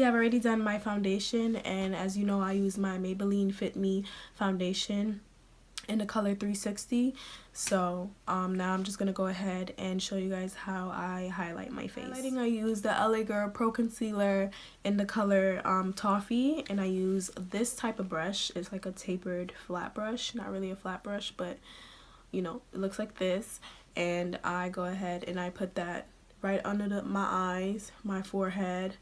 basically I've already done my foundation, and as you know, I use my Maybelline Fit Me foundation in the color 360. So now I'm just gonna go ahead and show you guys how I highlight my face. Highlighting, I use the LA Girl Pro Concealer in the color Toffee, and I use this type of brush. It's like a tapered flat brush, not really a flat brush, but you know, it looks like this. And I go ahead and I put that right under my eyes, my forehead,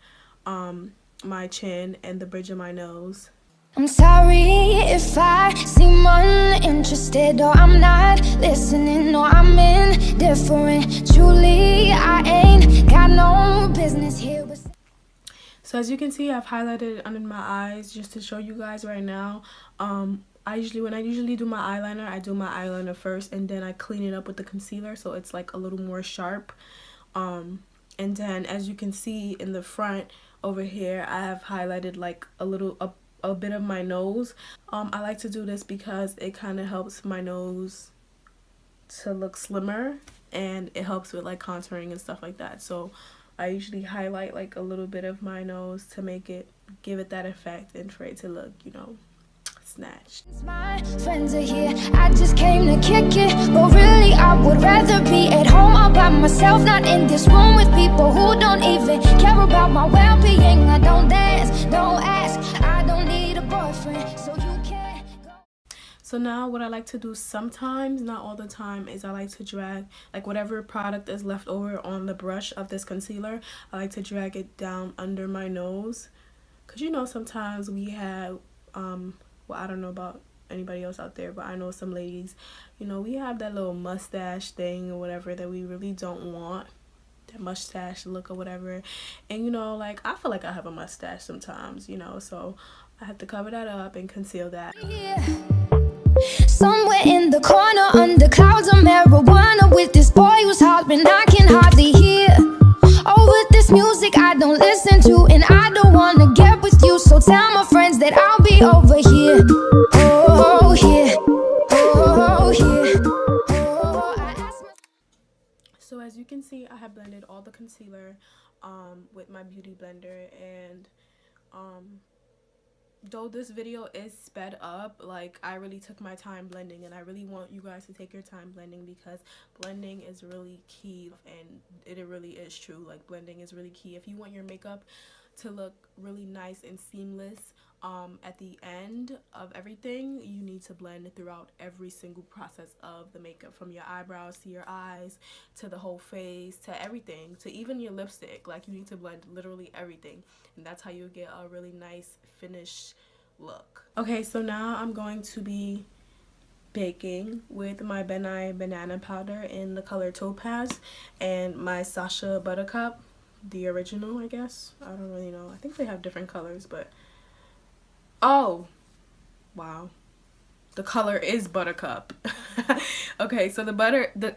my chin, and the bridge of my nose. I'm sorry if I seem uninterested, or I'm not listening, or I'm indifferent. Truly, I ain't got no business here. So as you can see, I've highlighted it under my eyes just to show you guys right now. When I usually do my eyeliner, I do my eyeliner first, and then I clean it up with the concealer so it's like a little more sharp. And then as you can see in the front over here, I have highlighted like a bit of my nose. I like to do this because it kind of helps my nose to look slimmer, and it helps with like contouring and stuff like that. So I usually highlight like a little bit of my nose to give it that effect, and for it to look, you know, snatched. My friends are here, I just came to kick it, but really I would rather be at home all by myself, not in this room with people who don't even care about my well-being. I don't dance, don't ask, I don't need a boyfriend, so you can't go. So now what I like to do sometimes, not all the time, is I like to drag like whatever product is left over on the brush of this concealer, I like to drag it down under my nose, because you know sometimes we have well, I don't know about anybody else out there, but I know some ladies, you know, we have that little mustache thing or whatever that we really don't want, that mustache look or whatever. And you know, like, I feel like I have a mustache sometimes, you know, so I have to cover that up and conceal that. Yeah. Somewhere in the corner under clouds of marijuana with this boy who's hollering I can hardly hear. Over this music I don't listen to, and I don't wanna get with you, so tell my friends that I'll be over here. Oh, here. Oh, here. Oh, so as you can see, I have blended all the concealer with my beauty blender, and though this video is sped up, like, I really took my time blending, and I really want you guys to take your time blending, because blending is really key, and it really is true. Like, blending is really key. If you want your makeup to look really nice and seamless at the end of everything, you need to blend throughout every single process of the makeup, from your eyebrows to your eyes to the whole face to everything, to even your lipstick. Like, you need to blend literally everything, and that's how you get a really nice finished look. Okay, so now I'm going to be baking with my banana powder in the color Topaz, and my Sasha Buttercup, the original, I guess. I don't really know. I think they have different colors, but oh, wow. The color is Buttercup. Okay, so the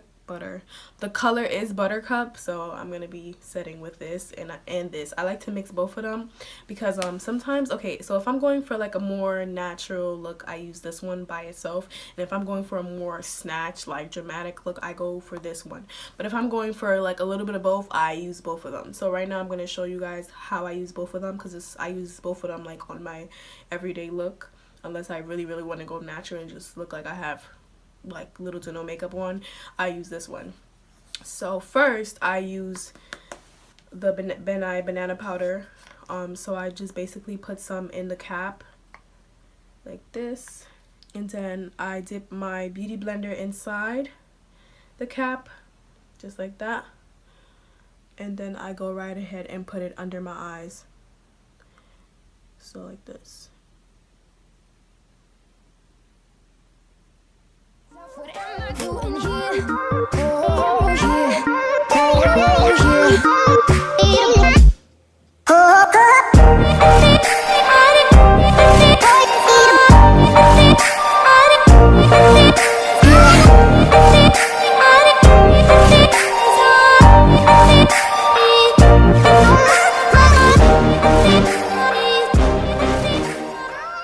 color is Buttercup, so I'm gonna be setting with this and this. I like to mix both of them because sometimes, okay, so if I'm going for like a more natural look, I use this one by itself, and if I'm going for a more snatch, like dramatic look, I go for this one. But if I'm going for like a little bit of both, I use both of them. So right now I'm gonna show you guys how I use both of them, because I use both of them like on my everyday look, unless I really want to go natural and just look like I have like little to no makeup on. I use this one. So first I use the banana powder. So I just basically put some in the cap like this, and then I dip my beauty blender inside the cap just like that, and then I go right ahead and put it under my eyes, so like this. what am I doing here? Oh, yeah. Oh, yeah.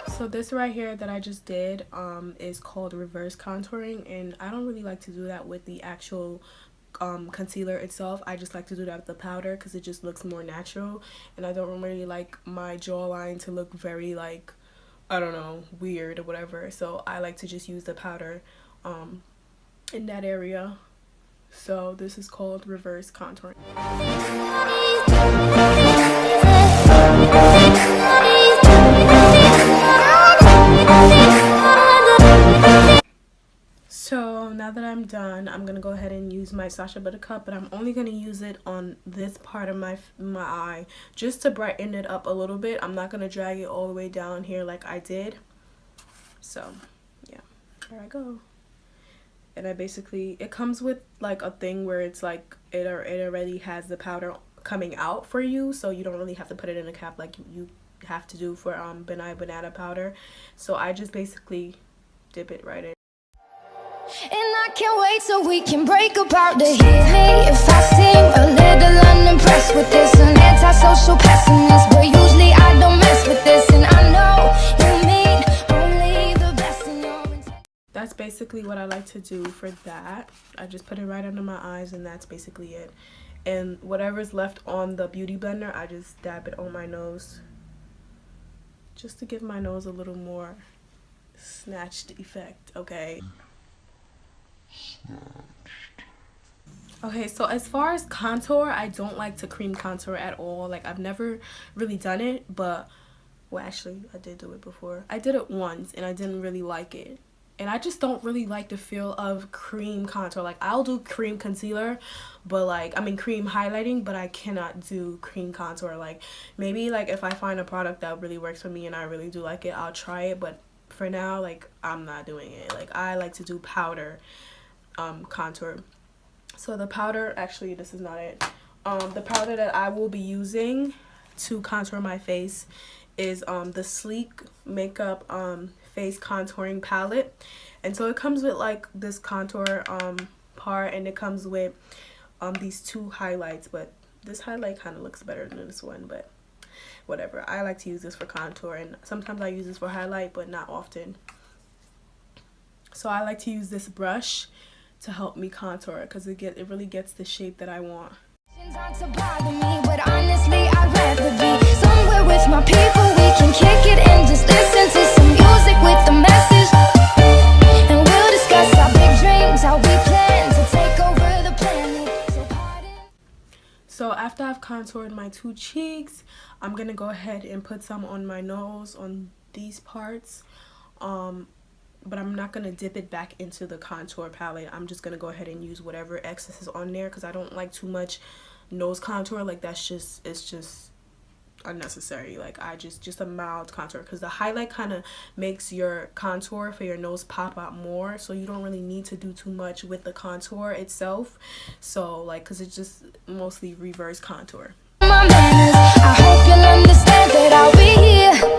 So this right here that I just did is called reverse contouring, and I don't really like to do that with the actual concealer itself. I just like to do that with the powder because it just looks more natural, and I don't really like my jawline to look very like, I don't know, weird or whatever. So I like to just use the powder in that area. So this is called reverse contouring. So now that I'm done, I'm gonna go ahead and use my Sasha Buttercup, but I'm only gonna use it on this part of my eye just to brighten it up a little bit. I'm not gonna drag it all the way down here like I did. So yeah, there I go. And I basically, it comes with like a thing where it's like it already has the powder coming out for you, so you don't really have to put it in a cap like you have to do for banana powder. So I just basically dip it right in. And I can't wait so we can break apart to hear me if I seem a little unimpressed with this. An antisocial pessimist, but usually I don't mess with this. And I know you mean only the best in your intent. That's basically what I like to do for that. I just put it right under my eyes, and that's basically it. And whatever's left on the beauty blender, I just dab it on my nose, just to give my nose a little more snatched effect, okay? Okay, so as far as contour, I don't like to cream contour at all. Like, I've never really done it, but, well, actually, I did do it before. I did it once, and I didn't really like it. And I just don't really like the feel of cream contour. Like, I'll do cream concealer, but, like, I mean, cream highlighting, but I cannot do cream contour. Like, maybe, like, if I find a product that really works for me and I really do like it, I'll try it. But for now, like, I'm not doing it. Like, I like to do powder contour. So the powder, actually this is not it, the powder that I will be using to contour my face is the Sleek Makeup face contouring palette. And so it comes with like this contour part, and it comes with these two highlights, but this highlight kind of looks better than this one, but whatever. I like to use this for contour, and sometimes I use this for highlight, but not often. So I like to use this brush to help me contour, because it really gets the shape that I want. Not to bother me, but honestly I'd rather be somewhere with my people. We can kick it and just listen to some music with the message, and we'll discuss our big dreams, how we plan to take over the planet. So pardon. So after I've contoured my two cheeks, I'm gonna go ahead and put some on my nose, on these parts, but I'm not going to dip it back into the contour palette. I'm just going to go ahead and use whatever excess is on there, because I don't like too much nose contour. Like, it's just unnecessary. Like, I just a mild contour, because the highlight kind of makes your contour for your nose pop out more, so you don't really need to do too much with the contour itself. So, like, because it's just mostly reverse contour. My manners, I hope you'll understand that I'll be here.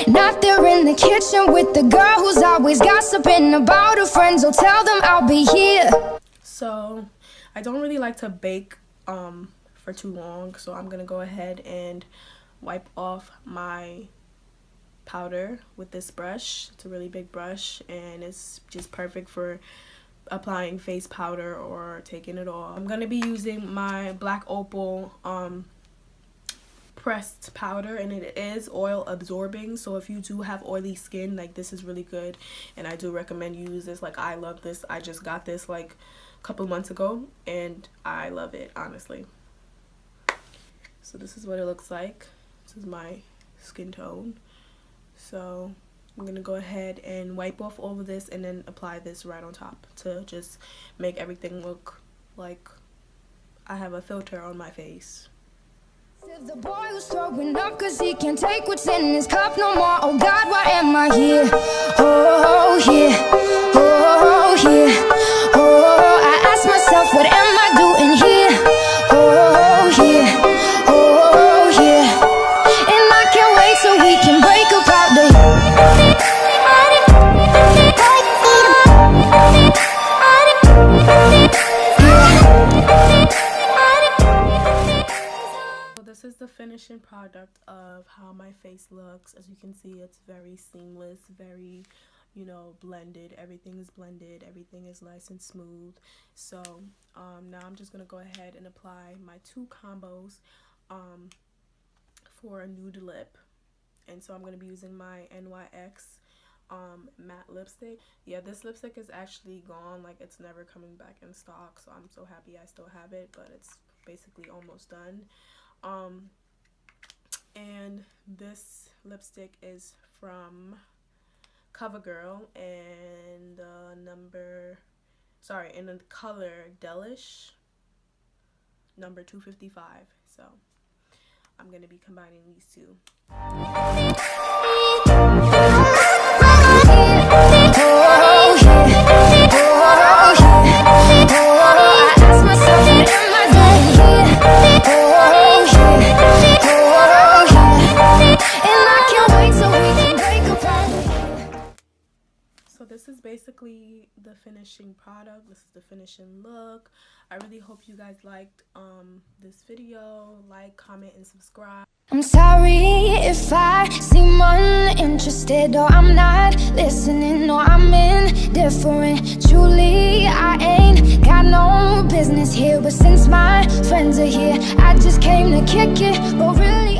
Not there in the kitchen with the girl who's always gossiping about her friends. So tell them I'll be here. So I don't really like to bake for too long, so I'm gonna go ahead and wipe off my powder with this brush. It's a really big brush, and it's just perfect for applying face powder or taking it off. I'm gonna be using my black Opal pressed powder, and it is oil absorbing, so if you do have oily skin, like, this is really good, and I do recommend you use this. Like, I love this. I just got this like a couple months ago, and I love it, honestly. So this is what it looks like. This is my skin tone. So I'm gonna go ahead and wipe off all of this and then apply this right on top to just make everything look like I have a filter on my face. The boy who's throwing up cause he can't take what's in his cup no more. Oh God, why am I here? Oh yeah, oh yeah, oh, I ask myself, what am I doing here? Oh yeah, oh yeah, and I can't wait so we can break apart the This is the finishing product of how my face looks. As you can see, it's very seamless, very you know, blended. Everything is blended. Everything is nice and smooth. So now I'm just going to go ahead and apply my 2 combos for a nude lip. And so I'm going to be using my NYX matte lipstick. Yeah, this lipstick is actually gone. Like, it's never coming back in stock. So I'm so happy I still have it. But it's basically almost done. And this lipstick is from COVERGIRL, and in the color Delish, number 255. So I'm gonna be combining these two. So this is basically the finishing product. This is the finishing look. I really hope you guys liked this video. Like, comment, and subscribe. I'm sorry if I seem uninterested, or I'm not listening, or I'm indifferent. Truly, I ain't got no business here, but since my friends are here, I just came to kick it. But really,